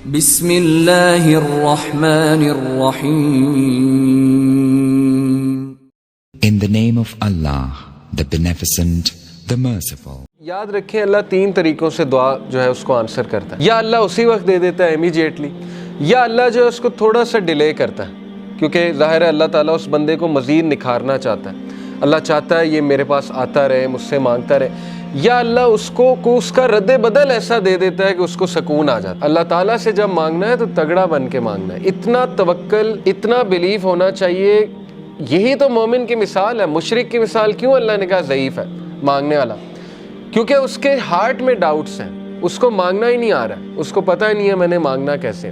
بسم اللہ الرحمن الرحیم. In the name of Allah, the Beneficent, the Merciful. یاد رکھیں اللہ تین طریقوں سے دعا جو ہے اس کو آنسر کرتا ہے. یا اللہ اسی وقت دے دیتا ہے امیجیٹلی، یا اللہ جو ہے اس کو تھوڑا سا ڈیلے کرتا ہے، کیونکہ ظاہر ہے اللہ تعالیٰ اس بندے کو مزید نکھارنا چاہتا ہے. اللہ چاہتا ہے یہ میرے پاس آتا رہے، مجھ سے مانگتا رہے. یا اللہ اس کا رد بدل ایسا دے دیتا ہے کہ اس کو سکون آ جاتا ہے. اللہ تعالیٰ سے جب مانگنا ہے تو تگڑا بن کے مانگنا ہے، اتنا توکل، اتنا بلیف ہونا چاہیے. یہی تو مومن کی مثال ہے. مشرک کی مثال کیوں اللہ نے کہا ضعیف ہے مانگنے والا؟ کیونکہ اس کے ہارٹ میں ڈاؤٹس ہیں، اس کو مانگنا ہی نہیں آ رہا ہے، اس کو پتہ ہی نہیں ہے میں نے مانگنا کیسے.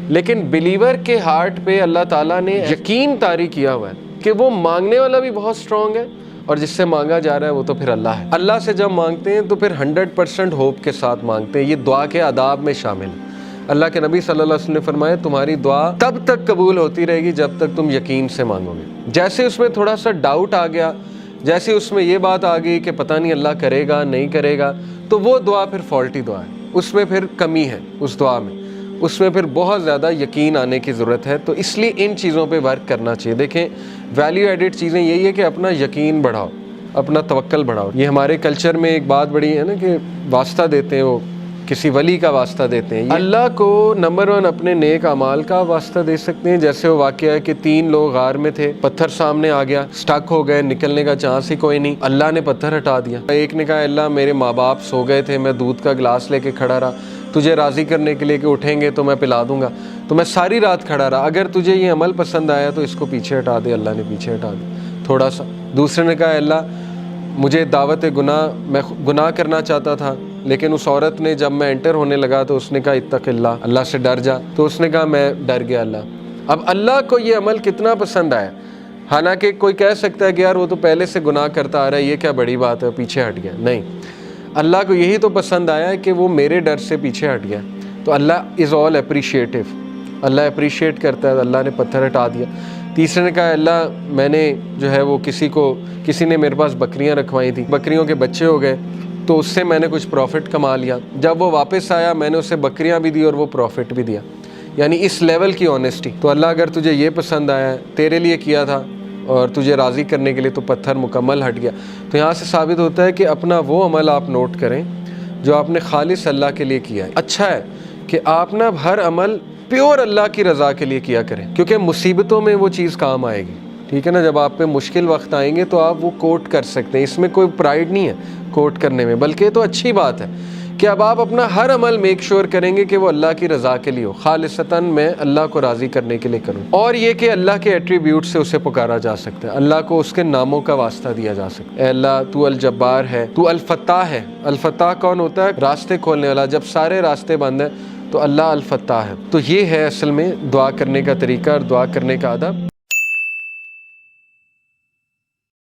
لیکن بلیور کے ہارٹ پہ اللہ تعالیٰ نے یقین طاری کیا ہوا ہے کہ وہ مانگنے والا بھی بہت اسٹرانگ ہے، اور جس سے مانگا جا رہا ہے وہ تو پھر اللہ ہے. اللہ سے جب مانگتے ہیں تو پھر 100% ہوپ کے ساتھ مانگتے ہیں. یہ دعا کے آداب میں شامل ہے. اللہ کے نبی صلی اللہ علیہ وسلم نے فرمایا تمہاری دعا تب تک قبول ہوتی رہے گی جب تک تم یقین سے مانگو گے. جیسے اس میں تھوڑا سا ڈاؤٹ آ گیا، جیسے اس میں یہ بات آ گئی کہ پتہ نہیں اللہ کرے گا نہیں کرے گا، تو وہ دعا پھر فالٹی دعا ہے، اس میں پھر کمی ہے. اس دعا میں پھر بہت زیادہ یقین آنے کی ضرورت ہے. تو اس لیے ان چیزوں پہ ورک کرنا چاہیے. دیکھیں ویلیو ایڈڈ چیزیں یہی ہے کہ اپنا یقین بڑھاؤ، اپنا توکل بڑھاؤ. یہ ہمارے کلچر میں ایک بات بڑی ہے نا کہ واسطہ دیتے ہیں، وہ کسی ولی کا واسطہ دیتے ہیں. اللہ کو نمبر 1 اپنے نیک اعمال کا واسطہ دے سکتے ہیں. جیسے وہ واقعہ ہے کہ 3 لوگ غار میں تھے، پتھر سامنے آ گیا، سٹک ہو گئے، نکلنے کا چانس ہی کوئی نہیں. اللہ نے پتھر ہٹا دیا. ایک نے کہا اللہ میرے ماں باپ سو گئے تھے، میں دودھ کا گلاس لے کے کھڑا رہا تجھے راضی کرنے کے لیے کہ اٹھیں گے تو میں پلا دوں گا، تو میں ساری رات کھڑا رہا، اگر تجھے یہ عمل پسند آیا تو اس کو پیچھے ہٹا دے. اللہ نے پیچھے ہٹا دیا تھوڑا سا. دوسرے نے کہا اللہ مجھے دعوت گناہ، میں گناہ کرنا چاہتا تھا، لیکن اس عورت نے جب میں انٹر ہونے لگا تو اس نے کہا اتق اللہ، اللہ سے ڈر جا، تو اس نے کہا میں ڈر گیا اللہ. اب اللہ کو یہ عمل کتنا پسند آیا؟ حالانکہ کوئی کہہ سکتا ہے کہ یار وہ تو پہلے سے گناہ کرتا آ رہا ہے، یہ کیا بڑی بات ہے، پیچھے ہٹ گیا. نہیں، اللہ کو یہی تو پسند آیا ہے کہ وہ میرے ڈر سے پیچھے ہٹ گیا. تو اللہ از آل اپریشیٹو، اللہ اپریشیٹ کرتا ہے. اللہ نے پتھر ہٹا دیا. تیسرے نے کہا اللہ میں نے جو ہے وہ کسی نے میرے پاس بکریاں رکھوائی تھیں، بکریوں کے بچے ہو گئے تو اس سے میں نے کچھ پروفٹ کما لیا. جب وہ واپس آیا میں نے اسے بکریاں بھی دی اور وہ پروفٹ بھی دیا. یعنی اس لیول کی آنیسٹی. تو اللہ اگر تجھے یہ پسند آیا ہے، تیرے لیے کیا تھا اور تجھے راضی کرنے کے لیے، تو پتھر مکمل ہٹ گیا. تو یہاں سے ثابت ہوتا ہے کہ اپنا وہ عمل آپ نوٹ کریں جو آپ نے خالص اللہ کے لیے کیا ہے. اچھا ہے کہ آپ نا ہر عمل پیور اللہ کی رضا کے لیے کیا کریں، کیونکہ مصیبتوں میں وہ چیز کام آئے گی. ٹھیک ہے نا، جب آپ پہ مشکل وقت آئیں گے تو آپ وہ کوٹ کر سکتے ہیں. اس میں کوئی پرائیڈ نہیں ہے کوٹ کرنے میں، بلکہ تو اچھی بات ہے کہ اب آپ اپنا ہر عمل میک شور کریں گے کہ وہ اللہ کی رضا کے لیے ہو، خالصتاً میں اللہ کو راضی کرنے کے لیے کروں. اور یہ کہ اللہ کے ایٹریبیوٹ سے اسے پکارا جا سکتا ہے، اللہ کو اس کے ناموں کا واسطہ دیا جا سکتا ہے. اے اللہ تو الجبار ہے، تو الفتاح ہے. الفتاح کون ہوتا ہے؟ راستے کھولنے والا. جب سارے راستے بند ہیں تو اللہ الفتاح ہے. تو یہ ہے اصل میں دعا کرنے کا طریقہ اور دعا کرنے کا ادب.